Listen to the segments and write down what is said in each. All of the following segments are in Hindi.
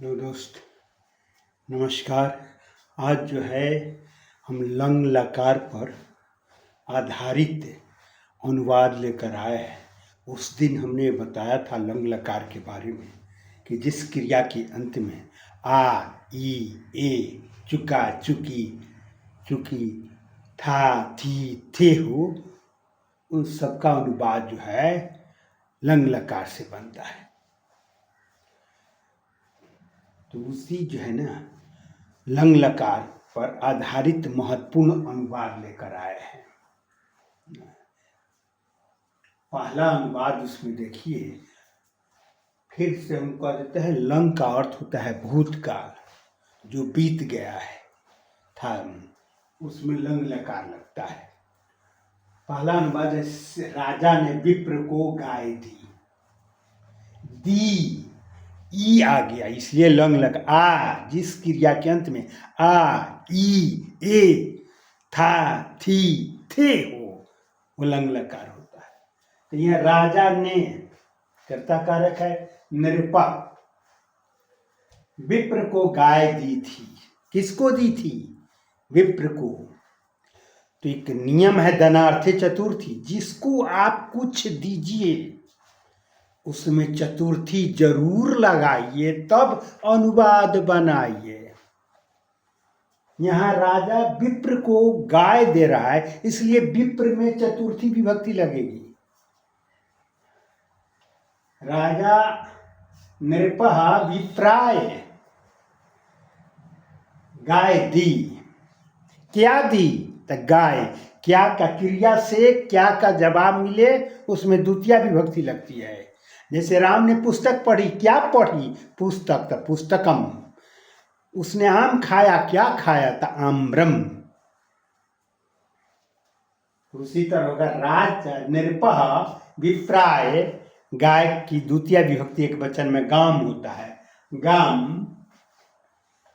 हेलो दोस्त, नमस्कार। आज जो है हम लंग लकार पर आधारित अनुवाद लेकर आए हैं। उस दिन हमने बताया था लंग लकार के बारे में कि जिस क्रिया के अंत में आ, ई, ए, चुका, चुकी, चुकी, था, थी, थे हो, उन सबका अनुवाद जो है लंग लकार से बनता है। तो उसी जो है ना लंग लकार पर आधारित महत्वपूर्ण अनुवाद लेकर आए हैं। पहला अनुवाद उसमें देखिए, फिर से हम कह देते हैं लंग का अर्थ होता है भूतकाल, जो बीत गया है था, उसमें लंग लकार लगता है। पहला अनुवाद है, राजा ने विप्र को गाय दी। दी ई आ गया इसलिए लंग लग। आ जिस क्रिया के अंत में आ, ई, ए, था, थी, थे हो, वो लंग लकार होता है। तो यह राजा ने कर्ता कारक है, नृपा विप्र को गाय दी थी। किसको दी थी? विप्र को। तो एक नियम है धनार्थे चतुर्थी, जिसको आप कुछ दीजिए उसमें चतुर्थी जरूर लगाइए, तब अनुवाद बनाइए। यहां राजा विप्र को गाय दे रहा है, इसलिए विप्र में चतुर्थी विभक्ति लगेगी। राजा नृपः विप्राय गाय दी। क्या दी? तो गाय। क्या का क्रिया से क्या का जवाब मिले उसमें द्वितीय विभक्ति लगती है। जैसे राम ने पुस्तक पढ़ी। क्या पढ़ी? पुस्तक। तो पुस्तकम। उसने आम खाया। क्या खाया? था आम्रम। उसी तरह होगा राजा नृपः विप्राय गाय की द्वितीय विभक्ति एक वचन में गाम होता है। गाम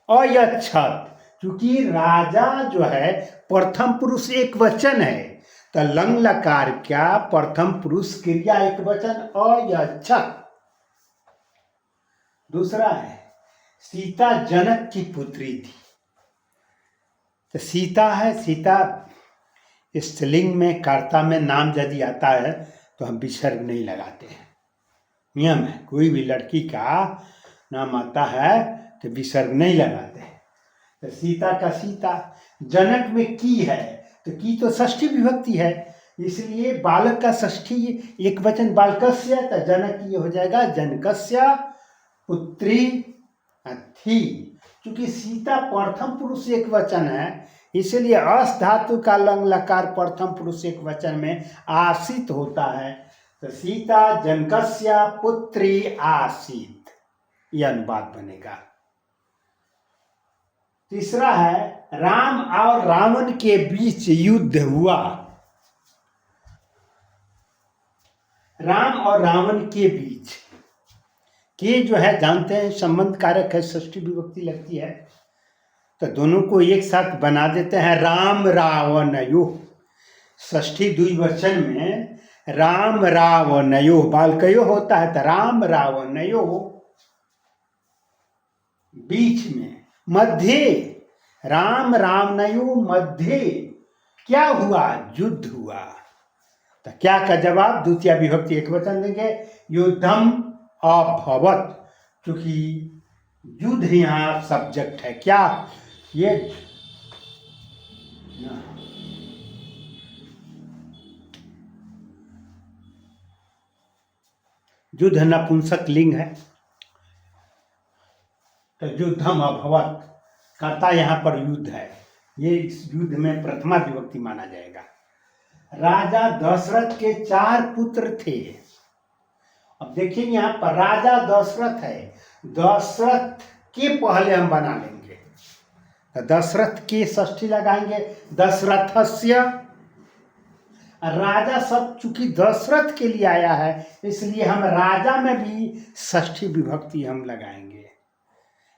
अयच्छत, क्योंकि राजा जो है प्रथम पुरुष एक वचन है, तो लंग लकार क्या प्रथम पुरुष क्रिया एक वचन अयच्छत। दूसरा है सीता जनक की पुत्री थी। तो सीता है, सीता स्त्रीलिंग में कर्ता में नाम यदि आता है तो हम विसर्ग नहीं लगाते हैं। नियम है, कोई भी लड़की का नाम आता है तो विसर्ग नहीं लगाते हैं। तो सीता का सीता। जनक में की है, तो की तो षष्ठी विभक्ति है, इसलिए बालक का षष्ठी एक वचन बालकस्य, तो जनक ये हो जाएगा जनकस्य पुत्री थी। क्योंकि सीता प्रथम पुरुष एक वचन है, इसलिए अस धातु का लंग लकार प्रथम पुरुष एक वचन में आसित होता है। तो सीता जनकस्य पुत्री आसित, यह अनुवाद बनेगा। तीसरा है राम और रावण के बीच युद्ध हुआ। राम और रावण के बीच के जो है जानते हैं संबंध कारक है, षष्ठी विभक्ति लगती है, तो दोनों को एक साथ बना देते हैं राम रावणयोः। षष्ठी द्विवचन में राम रावणयोः बालकयोः होता है, तो राम रावणयोः। बीच में मध्य राम रावणयोः मध्य क्या हुआ? युद्ध हुआ। तो क्या का जवाब द्वितीय विभक्ति एक वचन देंगे, युद्धम अभवत्, क्योंकि युद्ध यहाँ सब्जेक्ट है। क्या ये युद्ध नपुंसक लिंग है, तो युद्धम अभवत् कर्ता यहाँ पर युद्ध है, ये इस युद्ध में प्रथमा विभक्ति माना जाएगा। राजा दशरथ के 4 पुत्र थे। अब देखिए यहाँ पर राजा दशरथ है, दशरथ के पहले हम बना लेंगे, तो दशरथ के षष्ठी लगाएंगे दशरथस्य। राजा सब चूंकि दशरथ के लिए आया है, इसलिए हम राजा में भी षष्ठी विभक्ति हम लगाएंगे।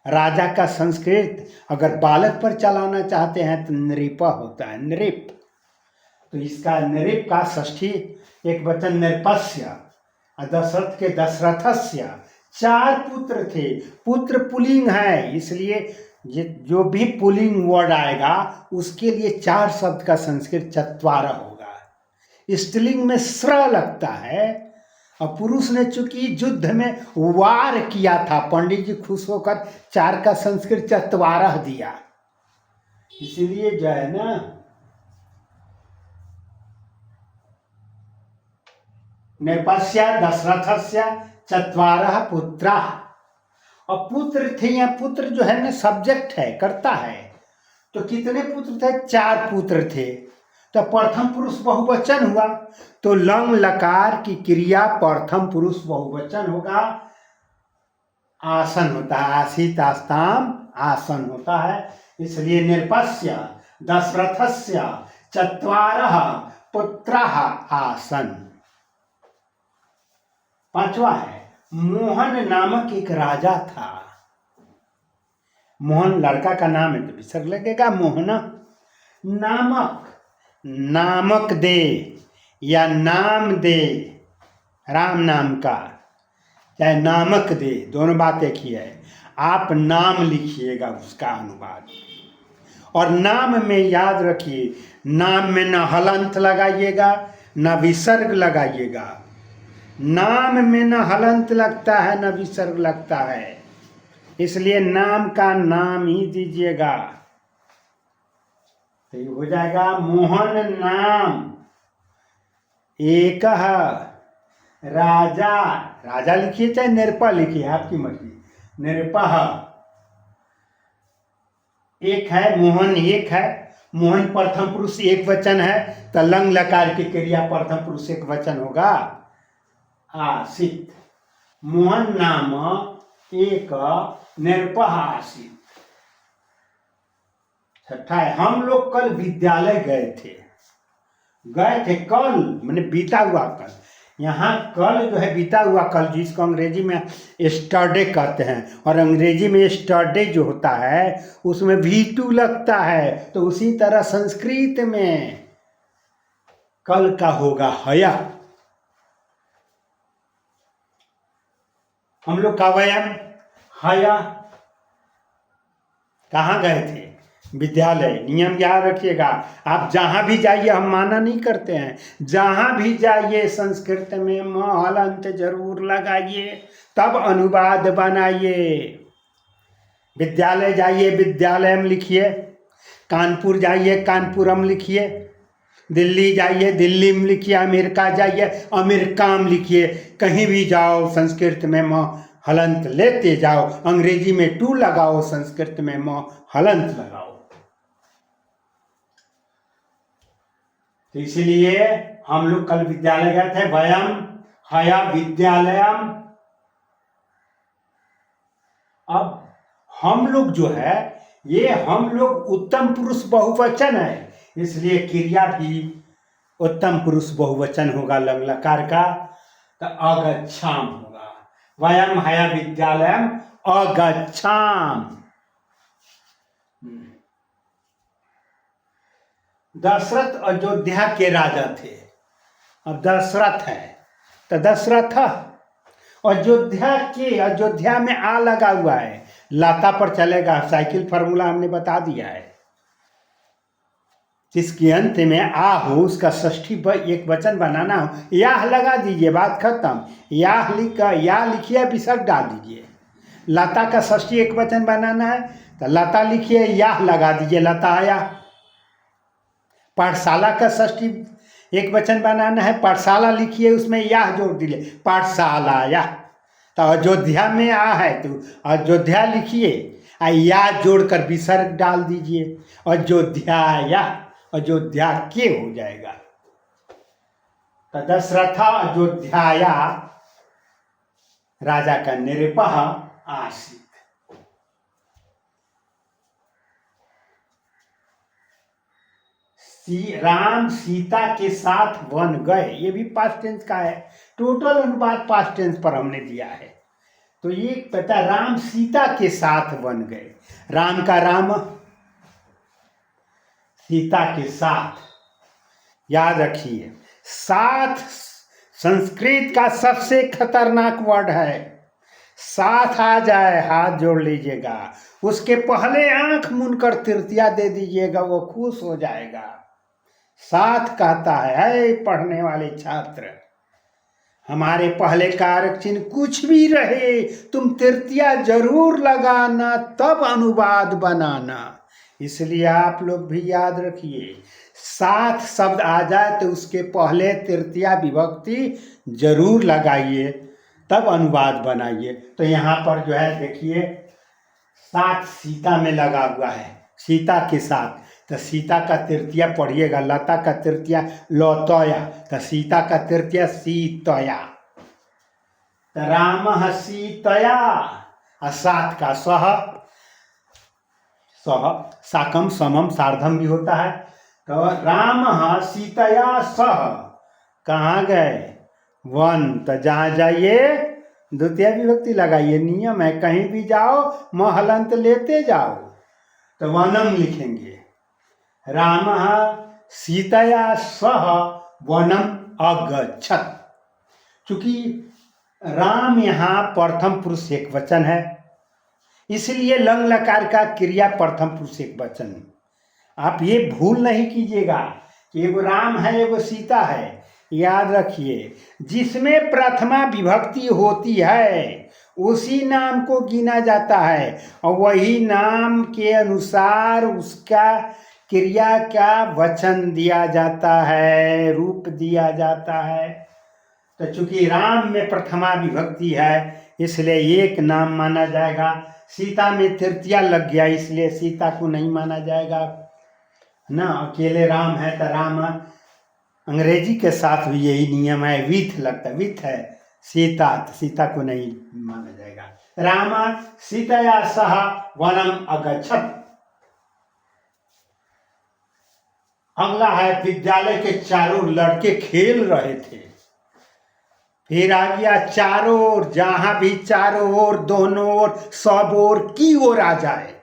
राजा का संस्कृत अगर बालक पर चलाना चाहते हैं तो नृप होता है, नृप। तो इसका नृप का षष्ठी एक वचन नृपस्य, दशरथ के दशरथस्य 4 पुत्र थे। पुत्र पुल्लिंग है, इसलिए जो भी पुल्लिंग वर्ड आएगा उसके लिए 4 शब्द का संस्कृत चत्वारः होगा। स्त्रीलिंग में स्र लगता है। और पुरुष ने चूंकि युद्ध में वार किया था, पंडित जी खुश होकर 4 का संस्कृत चत्वारः दिया। इसीलिए जो है ना, नृपस्य दशरथस्य चत्वारः पुत्राः। और पुत्र थे, यहाँ पुत्र जो है ना सब्जेक्ट है, करता है। तो कितने पुत्र थे? 4 पुत्र थे। तो प्रथम पुरुष बहुवचन हुआ, तो लंग लकार की क्रिया प्रथम पुरुष बहुवचन होगा। आसन होता है, आसीत आस्ताम आसन होता है। इसलिए नृपस्य दशरथस्य चत्वारः पुत्राः आसन। 5वां है, मोहन नामक एक राजा था। मोहन लड़का का नाम है तो विसर्ग लगेगा। मोहन नामक, नामक दे या नाम दे, राम नाम का, चाहे नामक दे, दोनों बात एक ही है। आप नाम लिखिएगा उसका अनुवाद। और नाम में याद रखिए, नाम में न हलंत लगाइएगा न विसर्ग लगाइएगा। नाम में न हलंत लगता है न विसर्ग लगता है, इसलिए नाम का नाम ही दीजिएगा। तो ये हो जाएगा मोहन नाम एक राजा। राजा लिखिए चाहे नृपा लिखिए, आपकी मर्जी। नृपः एक है, मोहन एक है। मोहन प्रथम पुरुष एक वचन है, तो लंग लकार की क्रिया प्रथम पुरुष एक वचन होगा, आसित। मोहन नाम एक नृपः आसित। 6ठा है, हम लोग कल विद्यालय गए थे कल, मैंने बीता हुआ कल। यहाँ कल जो है बीता हुआ कल, जिसको अंग्रेजी में स्टरडे कहते हैं। और अंग्रेजी में स्टरडे जो होता है उसमें V2 लगता है। तो उसी तरह संस्कृत में कल का होगा हया। हम लोग का वयम हया। कहाँ गए थे? विद्यालय। नियम याद रखिएगा, आप जहां भी जाइए, हम माना नहीं करते हैं, जहां भी जाइए संस्कृत में म हलंत जरूर लगाइए, तब अनुवाद बनाइए। विद्यालय जाइए विद्यालयम लिखिए, कानपुर जाइए कानपुरम लिखिए, दिल्ली जाइए दिल्ली में लिखिए, अमेरिका जाइए अमेरिकाम लिखिए। कहीं भी जाओ संस्कृत में म हलंत लेते जाओ। अंग्रेजी में टू लगाओ, संस्कृत में म हलंत लगाओ। तो इसलिए हम लोग कल विद्यालय गए थे। वयम हया विद्यालयम। अब हम लोग जो है, ये हम लोग उत्तम पुरुष बहुवचन है, इसलिए क्रिया भी उत्तम पुरुष बहुवचन होगा लंग लकार का। तो अगच्छाम होगा। वयम हया विद्यालयम अगच्छाम। दशरथ अयोध्या के राजा थे। अब दशरथ है तो दशरथ अयोध्या में आ लगा हुआ है, लाता पर चलेगा। साइकिल फार्मूला हमने बता दिया है। जिसके अंत में आ हो उसका षष्ठी एक वचन बनाना हो, याह लगा दीजिए, बात खत्म। याह लिखिए, विसर्ग डाल दीजिए। लता का षष्ठी एक वचन बनाना है तो लता लिखिए, याह लगा दीजिए, लता आया। पाठशाला का षष्ठी एक वचन बनाना है, पाठशाला लिखिए, उसमें याह जोड़ दीजिए, पाठशाला या। तो अयोध्या में आ है तो अयोध्या लिखिए, या जोड़कर विसर्ग डाल दीजिए, अयोध्या या, अयोध्या के हो जाएगा। तो दशरथ अयोध्याया राजा का नृपः आसित। राम सीता के साथ वन गए, ये भी पास्ट टेंस का है। टोटल अनुपात पास्ट टेंस पर हमने दिया है। तो ये पता, राम सीता के साथ वन गए। राम का राम, सीता के साथ, याद रखिए। साथ संस्कृत का सबसे खतरनाक वर्ड है। साथ आ जाए हाथ जोड़ लीजिएगा, उसके पहले आंख मूंदकर तृतीया दे दीजिएगा, वो खुश हो जाएगा। साथ कहता है पढ़ने वाले छात्र, हमारे पहले कारक चिन्ह कुछ भी रहे तुम तृतीया जरूर लगाना, तब अनुवाद बनाना। इसलिए आप लोग भी याद रखिए, साथ शब्द आ जाए तो उसके पहले तृतीया विभक्ति जरूर लगाइए, तब अनुवाद बनाइए। तो यहाँ पर जो है देखिए, साथ सीता में लगा हुआ है, सीता के साथ, तो सीता का तृतीया पढ़िएगा, लता का तृतीया लौतया, तो सीता का तृतीया सीतया, तो राम सीतया, और साथ का सह, सह साकम समम सार्धम भी होता है। तो राम सीतया सह, कहाँ गए? वन, तो जहाँ जाइए द्वितीय विभक्ति लगाइए, नियम है, कहीं भी जाओ महलंत लेते जाओ, तो वनम लिखेंगे। राम सीतया सह वनम अगच्छत। चूंकि राम यहाँ प्रथम पुरुष एक वचन है, इसलिए लंग लकार का क्रिया प्रथम पुरुष एक वचन। आप ये भूल नहीं कीजिएगा कि एगो राम है एगो सीता है, याद रखिए, जिसमें प्रथमा विभक्ति होती है उसी नाम को गिना जाता है, और वही नाम के अनुसार उसका क्रिया का वचन दिया जाता है, रूप दिया जाता है। तो चूंकि राम में प्रथमा विभक्ति है इसलिए एक नाम माना जाएगा, सीता में तृतीया लग गया इसलिए सीता को नहीं माना जाएगा ना, अकेले राम है तो राम। अंग्रेजी के साथ भी यही नियम है, विथ लगता है, विथ है सीता, तो सीता को नहीं माना जाएगा। राम सीतया सह वनम अगच्छत। अगला है, विद्यालय के चारों लड़के खेल रहे थे। फिर आ गया चारों ओर, जहां भी चारों ओर, दोनों ओर, सब ओर, की ओर आ जाए।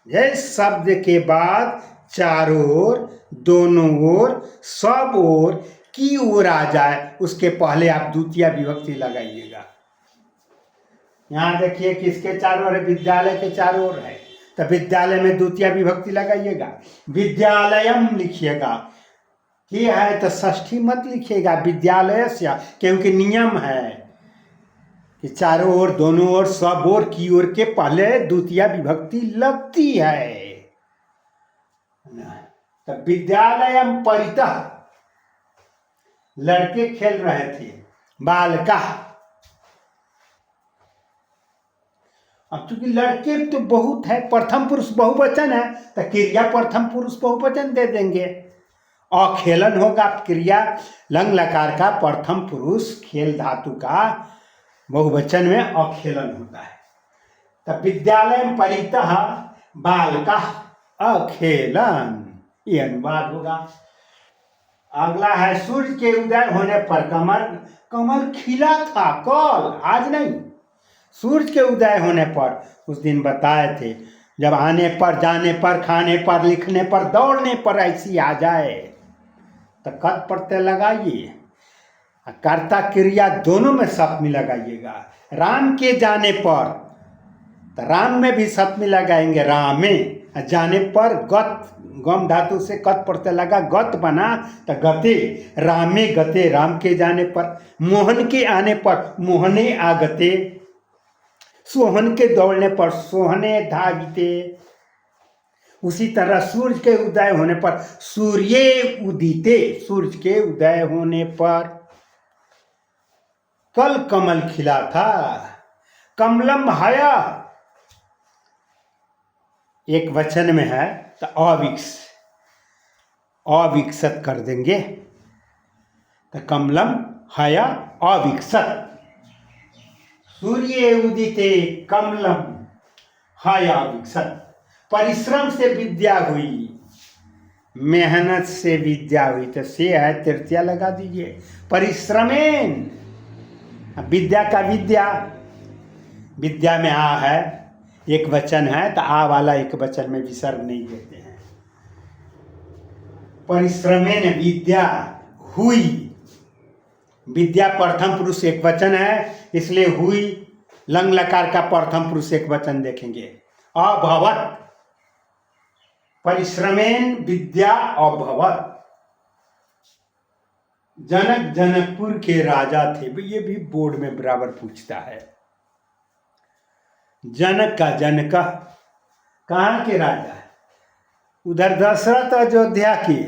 ये शब्द के बाद चारों ओर, दोनों ओर, सब ओर, की ओर आ जाए, उसके पहले आप द्वितीय विभक्ति लगाइएगा। यहां देखिए किसके चारों ओर है? विद्यालय के चारों ओर है, तो विद्यालय में द्वितीय विभक्ति लगाइएगा। विद्यालयम लिखिएगा, ये है तो षष्ठी मत लिखिएगा विद्यालय से, क्योंकि नियम है कि चारों ओर, दोनों ओर, सब ओर, की ओर के पहले द्वितीय विभक्ति लगती है। तो विद्यालयम परितः, लड़के खेल रहे थे, बालका। अब चूंकि लड़के तो बहुत है, प्रथम पुरुष बहुवचन है, तो क्रिया प्रथम पुरुष बहुवचन दे देंगे। अखेलन होगा क्रिया लंग लकार का प्रथम पुरुष खेल धातु का बहुवचन में अखेलन होता है। तो विद्यालय में परितः बालका अखेलन, ये अनुवाद होगा। अगला है, सूर्य के उदय होने पर कमल, कमल खिला था कल, आज नहीं। सूर्य के उदय होने पर, उस दिन बताए थे, जब आने पर, जाने पर, खाने पर, लिखने पर, दौड़ने पर ऐसी आ जाए तो कत प्रत्यय लगाइए, कर्ता क्रिया दोनों में सप्तमी लगाइएगा। राम के जाने पर, तो राम में भी सप्तमी लगाएंगे, राम में। जाने पर गत, गम धातु से कत प्रत्यय लगा, गत बना तो गते, रामे गते, राम के जाने पर। मोहन के आने पर, मोहने आगते। सोहन के दौड़ने पर, सोहने धाविते। उसी तरह सूर्य के उदय होने पर, सूर्ये उदिते, सूर्य के उदय होने पर। कल कमल खिला था, कमलम हया, एक वचन में है तो अविकसत कर देंगे, तो कमलम हया अविकसत। सूर्य उदिते कमलम हया अविकसत। परिश्रम से विद्या हुई, मेहनत से विद्या हुई, तो से है तृतीया लगा दीजिए। परिश्रमेन, विद्या का विद्या, विद्या में आ है, एक वचन है तो आ वाला एक वचन में विसर्ग नहीं देते हैं। परिश्रमेन विद्या हुई, विद्या प्रथम पुरुष एक वचन है इसलिए हुई लंग लकार का प्रथम पुरुष एक वचन देखेंगे, अभवत, परिश्रमेन विद्या अभवत। जनक जनकपुर के राजा थे, ये भी बोर्ड में बराबर पूछता है। जनक का जनक कहाँ के राजा है? उधर दशरथ अयोध्या के,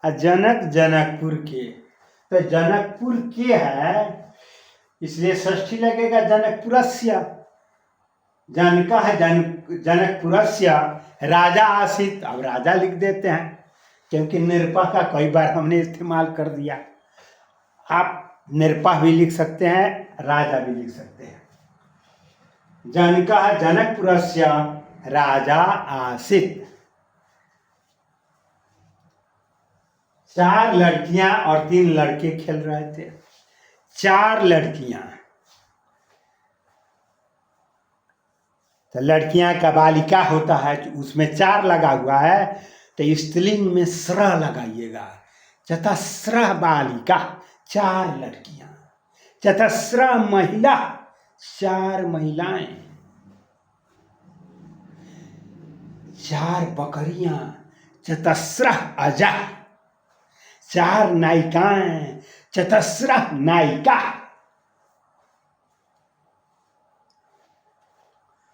और जनक जनकपुर के। तो जनकपुर के है, इसलिए षष्ठी लगेगा जनकपुरस्य। जनका है जनकपुरस्य राजा आसीत। अब राजा लिख देते हैं क्योंकि निरपा का कई बार हमने इस्तेमाल कर दिया। आप निरपा भी लिख सकते हैं, राजा भी लिख सकते हैं। जनका है जनकपुरस्य राजा आसीत। 4 लड़कियां और 3 लड़के खेल रहे थे। 4 लड़कियां, तो लड़कियां का बालिका होता है, उसमें 4 लगा हुआ है, तो स्त्रीलिंग में स्र लगाइएगा। चतस्र बालिका, 4 लड़कियां। चतस्र महिला, 4 महिलाएं। 4 बकरियां, चतस्र अजा। 4 नायिकाएं, चतस्र नायिका।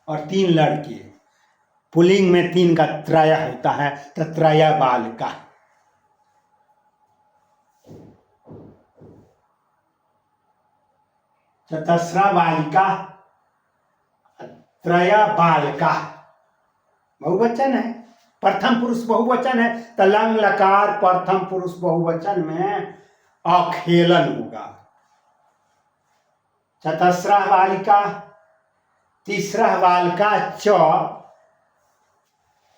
और 3 लड़के, पुल्लिंग में 3 का त्रय होता है, तो त्रय बालिका। चतस्रा बालिका, त्रय बालिका बहुवचन है। प्रथम पुरुष बहुवचन है, तो लंग लकार प्रथम पुरुष बहुवचन में अखेलन होगा। चतस्रा बालिका, तीसरा बालिका च,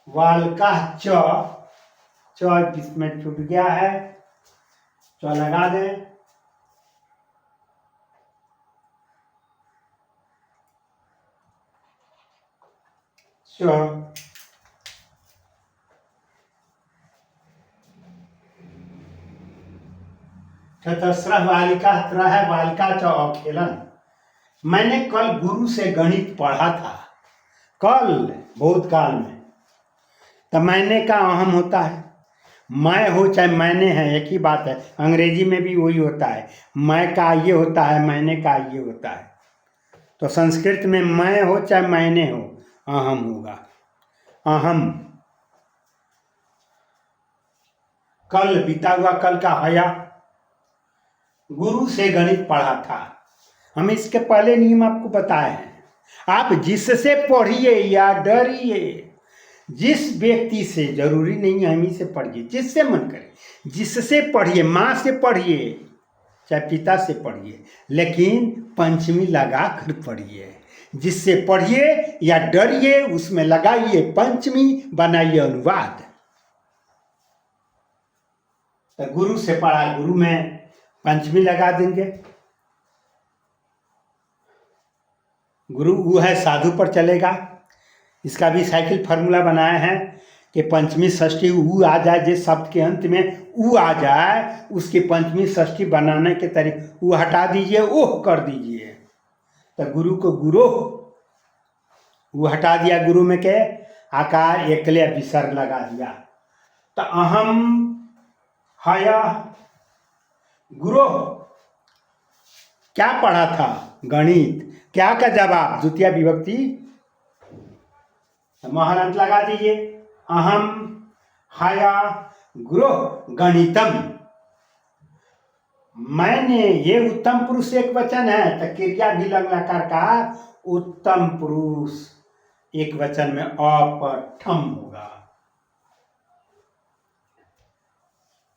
बालिका च इसमें छूट गया है, च लगा दें। चतस्र बालिका त्रय बालिका च अखेलन। मैंने कल गुरु से गणित पढ़ा था, कल भूतकाल में। तो मैंने का अहम होता है, मैं हो चाहे मैंने है, एक ही बात है। अंग्रेजी में भी वही होता है, मैं का ये होता है, मैंने का ये होता है। तो संस्कृत में मैं हो चाहे मैंने हो, अहम होगा। अहम, कल बीता हुआ कल का हया। गुरु से गणित पढ़ा था, हम इसके पहले नियम आपको बताए हैं। आप जिससे पढ़िए या डरिए, जिस व्यक्ति से, जरूरी नहीं है हम ही से पढ़िए, जिससे मन करे जिससे पढ़िए। माँ से पढ़िए चाहे पिता से पढ़िए, लेकिन पंचमी लगा कर पढ़िए। जिससे पढ़िए या डरिए, उसमें लगाइए पंचमी, बनाइए अनुवाद। तो गुरु से पढ़ा, गुरु में पंचमी लगा देंगे। गुरु ऊ है, साधु पर चलेगा। इसका भी साइकिल फार्मूला बनाया है कि पंचमी षष्ठी ऊ आ जाए, जिस शब्द के अंत में ऊ आ जाए उसकी पंचमी षष्ठी बनाने के तरीके, ऊ हटा दीजिए, ओह कर दीजिए। तो गुरु को गुरु, ऊ हटा दिया, गुरु में के आकार एकले विसर्ग लगा दिया। तो अहम हया गुरु। क्या पढ़ा था? गणित। क्या का जवाब? द्वितीय विभक्ति महरंत लगा दीजिए। अहम हया गुरु गणितम। मैंने, ये उत्तम पुरुष एक वचन है, तो क्रिया भी लंग लकार का उत्तम पुरुष एक वचन में अपठम होगा।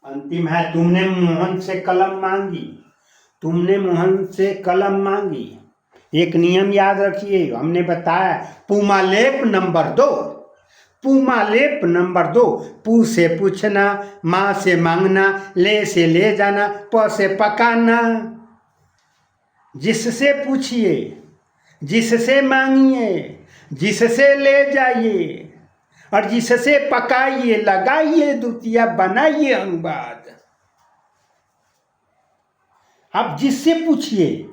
अंतिम है, तुमने मोहन से कलम मांगी। तुमने मोहन से कलम मांगी। एक नियम याद रखिए, हमने बताया, पुमालेप नंबर 2। पुमालेप नंबर 2। पू से पूछना, माँ से मांगना, ले से ले जाना, प से पकाना। जिससे पूछिए, जिससे मांगिए, जिससे ले जाइए और जिससे पकाइए, लगाइए द्वितीय, बनाइए अनुवाद। आप जिससे पूछिए,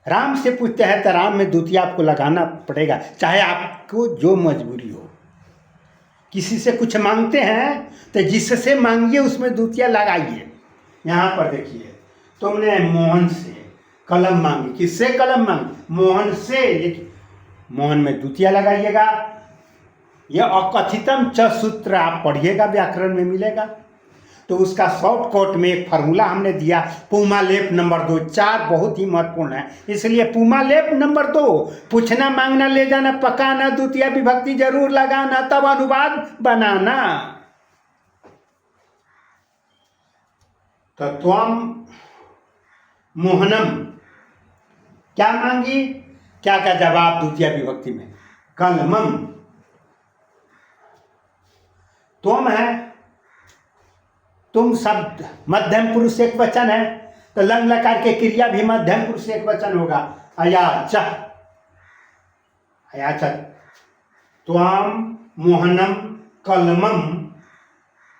राम से पूछते हैं तो राम में द्वितीय आपको लगाना पड़ेगा, चाहे आपको जो मजबूरी हो। किसी से कुछ मांगते हैं तो जिससे मांगिए उसमें द्वितीय लगाइए। यहाँ पर देखिए, तुमने मोहन से कलम मांगी, किससे कलम मांगी? मोहन से, लेकिन मोहन में द्वितीय लगाइएगा। यह अकथितम च सूत्र आप पढ़िएगा, व्याकरण में मिलेगा। तो उसका शॉर्टकट में एक फार्मूला हमने दिया, पुमालेप नंबर 2। 4 बहुत ही महत्वपूर्ण है, इसलिए पुमालेप नंबर 2, पूछना मांगना ले जाना पकाना, द्वितीय विभक्ति जरूर लगाना, तब अनुवाद बनाना। तो त्वम मोहनम क्या मांगी, क्या का जवाब द्वितीय विभक्ति में? कलमम। त्वम है, तुम शब्द मध्यम पुरुष एक वचन है, तो लंग लकार के क्रिया भी मध्यम पुरुष एक वचन होगा। अयाच, अयाच, त्वाम मोहनम कलमम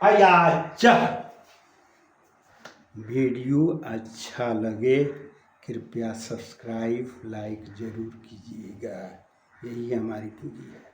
अयाच। वीडियो अच्छा लगे कृपया सब्सक्राइब लाइक जरूर कीजिएगा, यही हमारी पूंजी है।